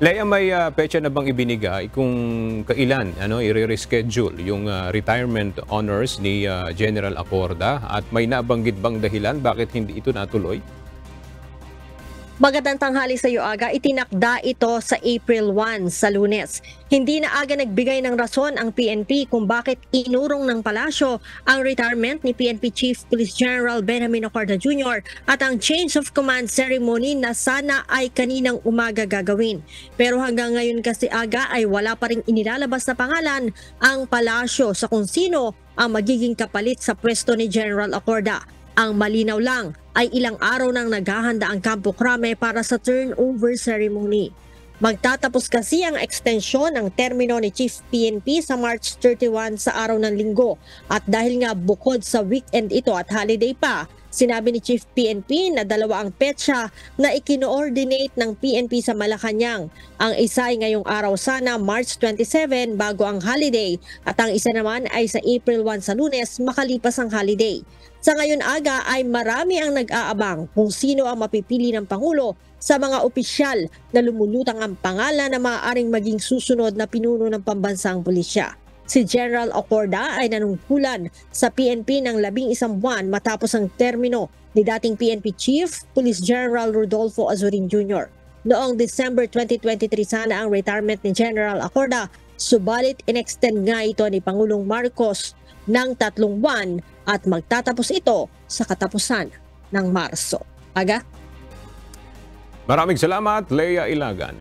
Leia, may petsa na bang ibinigay kung kailan i-reschedule yung retirement honors ni General Acorda at may nabanggit bang dahilan bakit hindi ito natuloy? Magandang tanghali sa iyo, Aga. Itinakda ito sa April 1 sa Lunes. Hindi na aga nagbigay ng rason ang PNP kung bakit inurong ng palasyo ang retirement ni PNP Chief Police General Benjamin Acorda Jr. at ang change of command ceremony na sana ay kaninang umaga gagawin. Pero hanggang ngayon kasi, Aga, ay wala pa ring inilalabas na pangalan ang palasyo sa kung sino ang magiging kapalit sa pwesto ni General Acorda. Ang malinaw lang ay ilang araw nang naghahanda ang Campo Crame para sa turnover ceremony. Magtatapos kasi ang ekstensyon ng termino ni Chief PNP sa March 31 sa araw ng Linggo. At dahil nga bukod sa weekend ito at holiday pa, sinabi ni Chief PNP na dalawa ang petsa na ikino-ordinate ng PNP sa Malacanang. Ang isa ay ngayong araw sana, March 27 bago ang holiday, at ang isa naman ay sa April 1 sa Lunes makalipas ang holiday. Sa ngayon, Aga, ay marami ang nag-aabang kung sino ang mapipili ng Pangulo sa mga opisyal na lumulutang ang pangalan na maaaring maging susunod na pinuno ng pambansang pulisya. Si General Acorda ay nanungkulan sa PNP ng 11 buwan matapos ang termino ni dating PNP Chief Police General Rodolfo Azurin Jr. Noong December 2023 sana ang retirement ni General Acorda, subalit inextend nga ito ni Pangulong Marcos ng 3 buwan at magtatapos ito sa katapusan ng Marso. Aga? Maraming salamat, Leia Ilagan.